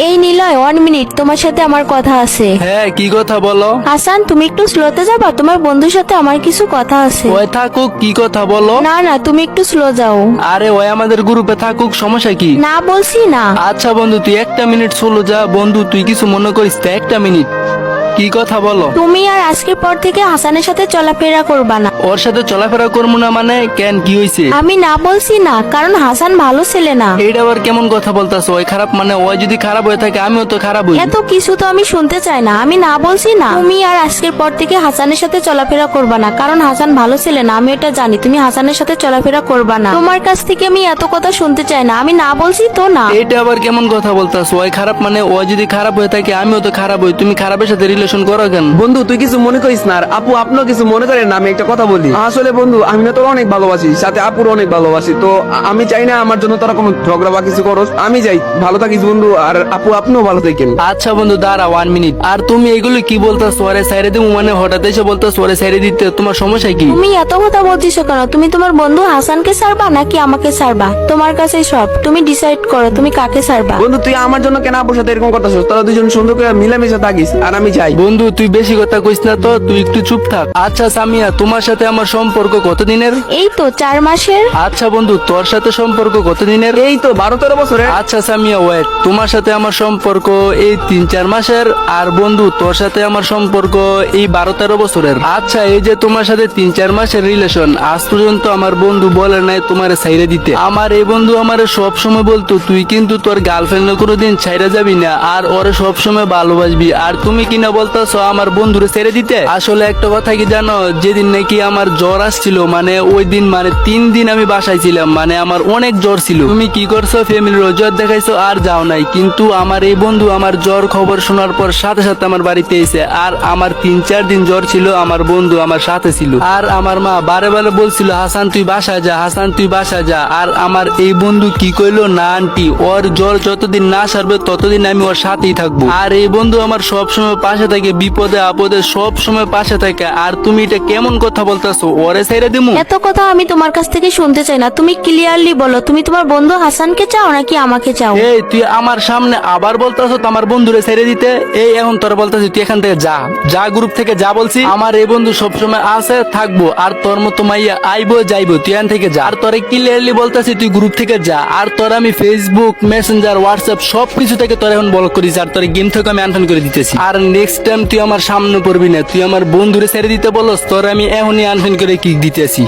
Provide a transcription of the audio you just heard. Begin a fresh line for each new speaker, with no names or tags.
এই নিলয় 1 মিনিট, তোমার সাথে আমার কথা আছে।
হ্যাঁ, কি কথা বলো?
হাসান, তুমি একটু স্লোতে যাবা, তোমার বন্ধুর সাথে আমার কিছু কথা আছে।
ওই থাকুক, কি কথা বলো?
না না, তুমি একটু স্লো যাও।
আরে ওই আমাদের গ্রুপে থাকুক, সমস্যা কি?
না বলছি না।
আচ্ছা বন্ধু, তুই 1 মিনিট চলো যা। বন্ধু তুই কিছু মনে করিস তো, 1 মিনিট, কি কথা বলো?
তুমি আর আজকের পর থেকে হাসানের সাথে চলাফেরা করবা না।
ওর সাথে চলাফেরা করবো না মানে কেন, কি হয়েছে?
আমি না বলছি না, কারণ হাসান ভালো ছেলে না।
এইটা আবার কেমন কথা বলতাছো? ওই খারাপ মানে ওই যদি খারাপ হয়ে থাকে আমিও তো খারাপ হই।
এত কিছু তো আমি শুনতে চাই না। আমি না বলছি না। তুমি আর আজকের পর থেকে হাসানের সাথে চলাফেরা করবা না, কারণ হাসান ভালো ছেলে না। আমি এটা জানি, তুমি হাসানের সাথে চলাফেরা করবা না। তোমার কাছ থেকে আমি এত কথা শুনতে চাই না। আমি না বলছি তো না।
এটা আবার কেমন কথা বলতাছো? ওই খারাপ মানে ওই যদি খারাপ হয়ে থাকে আমিও তো খারাপ হই। তুমি খারাপের সাথে রিলেশন করো কেন?
বন্ধু তুই কিছু মনে করিস না, আর আপু আপনিও কিছু মনে করেন না। আমি একটা কথা বলি, আসলে বন্ধু আমি না তোর অনেক ভালোবাসি, সাথে আপুর অনেক ভালোবাসি। তো আমি চাই না আমার জন্য তোরা কোনো ঝগড়া বা কিছু করস। আমি যাই, ভালো থাকিস বন্ধু, আর আপু আপনিও ভালো থাকেন।
আচ্ছা বন্ধু দাঁড়া 1 মিনিট। আর তুমি এগুলো কি বলতাছো? ওরে সাইরে দিমু মানে হঠাৎ এসে বলতাছো ওরে সাইরে দিতে, তোমার সমস্যা কি?
তুমি এত কথা বলছিস কেন? তুমি তোমার বন্ধু হাসানকে ছাড়বা নাকি আমাকে ছাড়বা? তোমার কাছেই সব, তুমি ডিসাইড করো তুমি কাকে ছাড়বা।
বন্ধু তুই আমার জন্য কেন আপুর সাথে এরকম কথা শুনছ? তোরা দুজন সুন্দর করে মিলামিশা থাকিস, আর আমি যাই।
বন্ধু তুই বেশি কথা কইস না তো, তুই একটু চুপ থাক। আচ্ছা সামিয়া, তোমার সাথে আমার সম্পর্ক কতদিনের?
এই তো 4 মাসের।
আচ্ছা বন্ধু, তোর সাথে সম্পর্ক কতদিনের?
এই তো 12-13 বছরে।
আচ্ছা সামিয়া ওয়েট, তোমার সাথে আমার সম্পর্ক এই 3-4 মাসের, আর বন্ধু তোর সাথে আমার সম্পর্ক এই 12-13 বছরের। আচ্ছা এই যে তোমার সাথে 3-4 মাসের রিলেশন, আজ পর্যন্ত আমার বন্ধু বলে নাই তোমারে ছাইরে দিতে। আমার এই বন্ধু আমারে সব সময় বলতো তুই কিন্তু তোর গার্লফ্রেন্ড কোনোদিন ছাইরা যাবি না, আর ওরে সব সময় ভালোবাসবি। আর তুমি কিনা বলতাছো আমার বন্ধুরে ছেড়ে দিতে। আসলে একটা কথা কি জানো, যেদিন নাকি আমার জ্বর আসছিল, মানে ওই দিন মানে 3 দিন আমি বাসায় ছিলাম, মানে আমার অনেক জ্বর ছিল। তুমি কি করছো, ফ্যামিলির জ্বর দেখাইছো আর যাও নাই। কিন্তু আমার এই বন্ধু আমার জ্বর খবর শোনার পর সাথে সাথে আমার বাড়িতে এসে, আর আমার 3-4 দিন জ্বর ছিল, আমার বন্ধু আমার সাথে ছিল। আর আমার মা বারে বারে বলছিল হাসান তুই বাসা যা, হাসান তুই বাসা যা। আর আমার এই বন্ধু কি কইলো, না আন্টি ওর জ্বর যতদিন না সারবে ততদিন আমি ওর সাথেই থাকবো। আর এই বন্ধু আমার সব সময় পাশে থাকে, বিপদে আপদে সব সময় পাশে থাকে। আর তুমি এটা কেমন কথা বলতাছো, ওরে ছেড়ে দিমু?
এত কথা আমি তোমার কাছ থেকে শুনতে চাই না। তুমি ক্লিয়ারলি বলো, তুমি তোমার বন্ধু হাসানকে চাও নাকি আমাকে চাও?
এই তুই আমার সামনে আবার বলতাছ তো আমার বন্ধুরে ছেড়ে দিতে। এই এখন তোর বলতাছি তুই এখান থেকে যা, যা গ্রুপ থেকে যা বলছি। আমার এই বন্ধু সবসময় আছে থাকবো, আর তোর মতো মাইয়া আইবো যাইবো, তুই এখান থেকে যা। আর তোরে ক্লিয়ারলি বলতাছি তুই গ্রুপ থেকে যা। আর তোর আমি ফেসবুক, মেসেঞ্জার, হোয়াটসঅ্যাপ সবকিছু থেকে তোর এখন ব্লক করিস, আর তোর গেম থেকে আমি আনফ্রেন্ড করে দিতেছি। আর নেক্সট টাইম তুই আমার সামনে পড়বি না। তুই আমার বন্ধুরে ছেড়ে দিতে বলস, তোর আমি এখনই আনফ্রেন্ড করে কিক দিতেছি।